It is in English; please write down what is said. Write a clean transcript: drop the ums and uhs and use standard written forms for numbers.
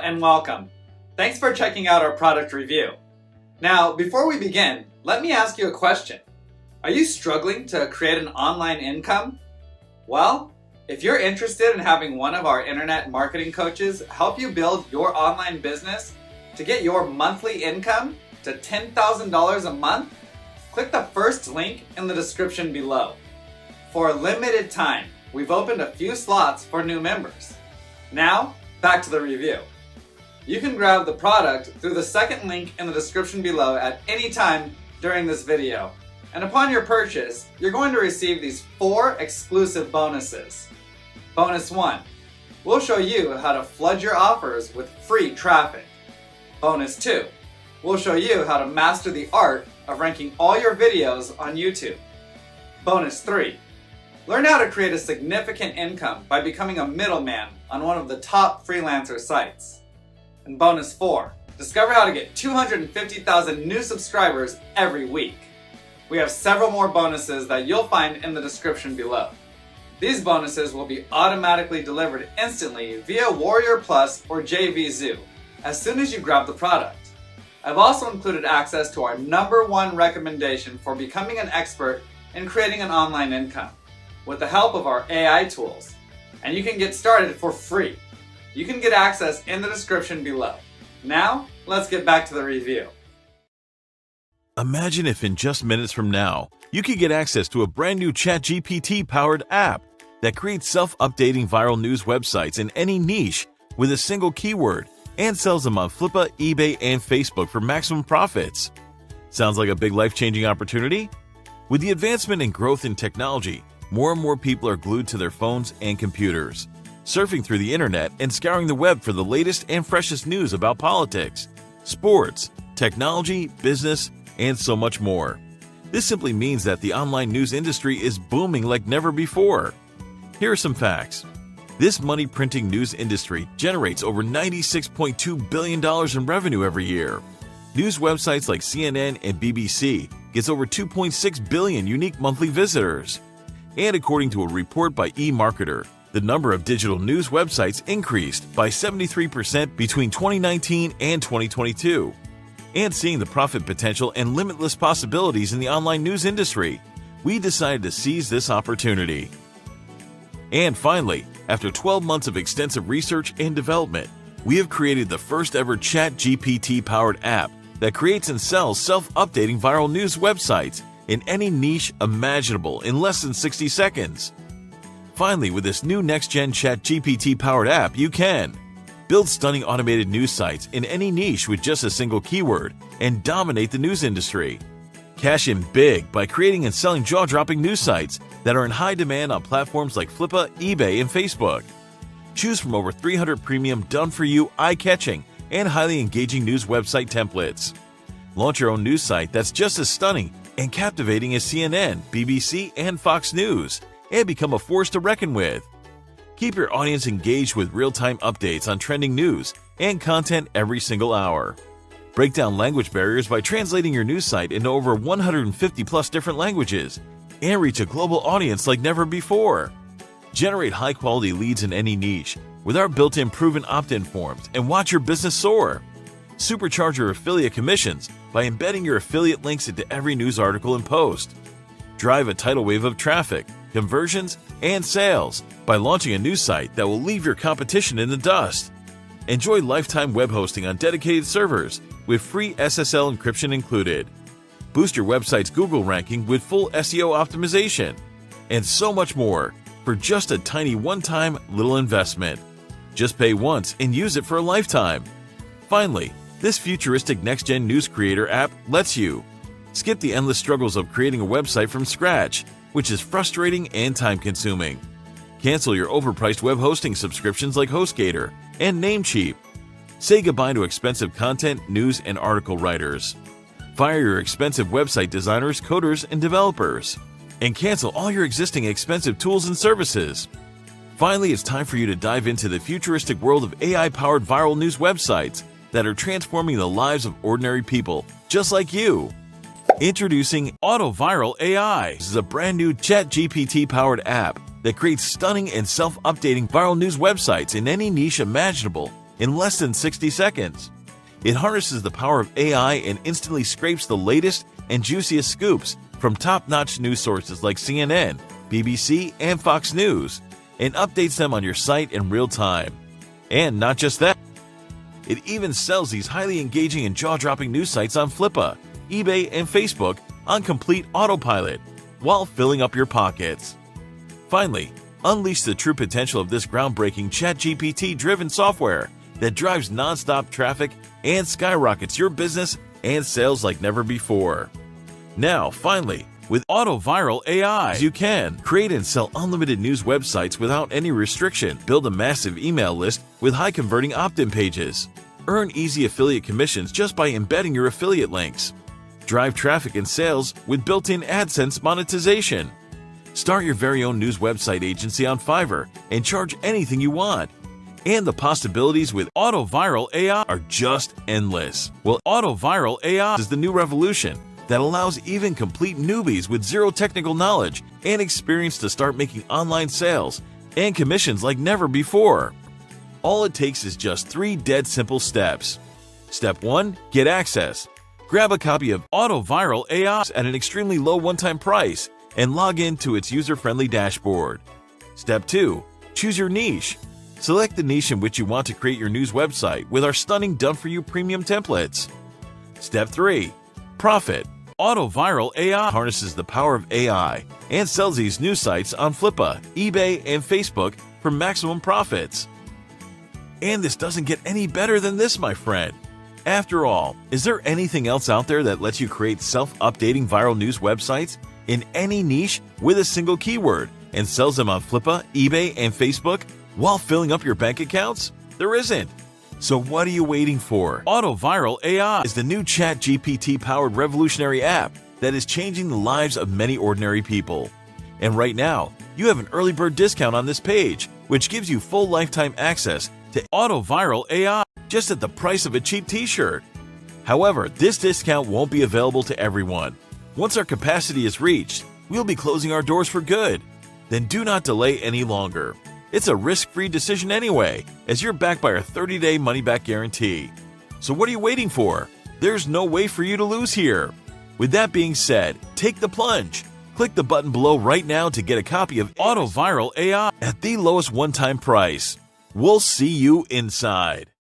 and welcome. Thanks for checking out our product review. Now, before we begin, let me ask you a question. Are you struggling to create an online income? Well, if you're interested in having one of our internet marketing coaches help you build your online business to get your monthly income to $10,000 a month, click the first link in the description below. For a limited time, we've opened a few slots for new members. Now, back to the review. You can grab the product through the second link in the description below at any time during this video. And upon your purchase, you're going to receive these 4 exclusive bonuses. Bonus 1, we'll show you how to flood your offers with free traffic. Bonus 2, we'll show you how to master the art of ranking all your videos on YouTube. Bonus 3, learn how to create a significant income by becoming a middleman on one of the top freelancer sites. And bonus 4, discover how to get 250,000 new subscribers every week. We have several more bonuses that you'll find in the description below. These bonuses will be automatically delivered instantly via Warrior Plus or JVZoo as soon as you grab the product. I've also included access to our #1 recommendation for becoming an expert in creating an online income with the help of our AI tools. And you can get started for free. You can get access in the description below. Now, let's get back to the review. Imagine if in just minutes from now, you could get access to a brand new ChatGPT-powered app that creates self-updating viral news websites in any niche with a single keyword and sells them on Flippa, eBay, and Facebook for maximum profits. Sounds like a big life-changing opportunity? With the advancement and growth in technology, more and more people are glued to their phones and computers, surfing through the internet and scouring the web for the latest and freshest news about politics, sports, technology, business, and so much more. This simply means that the online news industry is booming like never before. Here are some facts. This money-printing news industry generates over $96.2 billion in revenue every year. News websites like CNN and BBC gets over 2.6 billion unique monthly visitors. And according to a report by eMarketer, the number of digital news websites increased by 73% between 2019 and 2022. And seeing the profit potential and limitless possibilities in the online news industry, we decided to seize this opportunity. And finally, after 12 months of extensive research and development, we have created the first ever ChatGPT-powered app that creates and sells self-updating viral news websites in any niche imaginable in less than 60 seconds. Finally, with this new next-gen ChatGPT-powered app, you can build stunning automated news sites in any niche with just a single keyword and dominate the news industry. Cash in big by creating and selling jaw-dropping news sites that are in high demand on platforms like Flippa, eBay, and Facebook. Choose from over 300 premium done-for-you, eye-catching, and highly engaging news website templates. Launch your own news site that's just as stunning and captivating as CNN, BBC, and Fox News, and become a force to reckon with. Keep your audience engaged with real-time updates on trending news and content every single hour. Break down language barriers by translating your news site into over 150 plus different languages and reach a global audience like never before. Generate high-quality leads in any niche with our built-in proven opt-in forms and watch your business soar. Supercharge your affiliate commissions by embedding your affiliate links into every news article and post. Drive a tidal wave of traffic, conversions, and sales by launching a news site that will leave your competition in the dust. Enjoy lifetime web hosting on dedicated servers with free SSL encryption included. Boost your website's Google ranking with full SEO optimization. And so much more for just a tiny one-time little investment. Just pay once and use it for a lifetime. Finally, this futuristic next-gen news creator app lets you skip the endless struggles of creating a website from scratch, which is frustrating and time-consuming. Cancel your overpriced web hosting subscriptions like HostGator and Namecheap. Say goodbye to expensive content, news, and article writers. Fire your expensive website designers, coders, and developers. And cancel all your existing expensive tools and services. Finally, it's time for you to dive into the futuristic world of AI-powered viral news websites that are transforming the lives of ordinary people just like you. Introducing AutoViral AI. This is a brand new ChatGPT-powered app that creates stunning and self-updating viral news websites in any niche imaginable in less than 60 seconds. It harnesses the power of AI and instantly scrapes the latest and juiciest scoops from top-notch news sources like CNN, BBC, and Fox News, and updates them on your site in real time. And not just that, it even sells these highly engaging and jaw-dropping news sites on Flippa, eBay, and Facebook on complete autopilot while filling up your pockets. Finally, unleash the true potential of this groundbreaking ChatGPT-driven software that drives non-stop traffic and skyrockets your business and sales like never before. Now, finally, with AutoViral AI, you can create and sell unlimited news websites without any restriction, build a massive email list with high-converting opt-in pages, earn easy affiliate commissions just by embedding your affiliate links, drive traffic and sales with built-in AdSense monetization, start your very own news website agency on Fiverr and charge anything you want. And the possibilities with AutoViral AI are just endless. Well, AutoViral AI is the new revolution that allows even complete newbies with zero technical knowledge and experience to start making online sales and commissions like never before. All it takes is just 3 dead simple steps. Step 1. Get access. Grab a copy of AutoViral AI at an extremely low one-time price and log in to its user-friendly dashboard. Step 2. Choose your niche. Select the niche in which you want to create your news website with our stunning done-for-you premium templates. Step 3. Profit. AutoViral AI harnesses the power of AI and sells these news sites on Flippa, eBay, and Facebook for maximum profits. And this doesn't get any better than this, my friend. After all, is there anything else out there that lets you create self-updating viral news websites in any niche with a single keyword and sells them on Flippa, eBay, and Facebook while filling up your bank accounts? There isn't. So what are you waiting for? AutoViral AI is the new ChatGPT-powered revolutionary app that is changing the lives of many ordinary people. And right now, you have an early bird discount on this page, which gives you full lifetime access to AutoViral AI just at the price of a cheap t-shirt. However, this discount won't be available to everyone. Once our capacity is reached, we'll be closing our doors for good. Then do not delay any longer. It's a risk-free decision anyway, as you're backed by our 30-day money-back guarantee. So what are you waiting for? There's no way for you to lose here. With that being said, take the plunge. Click the button below right now to get a copy of AutoViral AI at the lowest one-time price. We'll see you inside.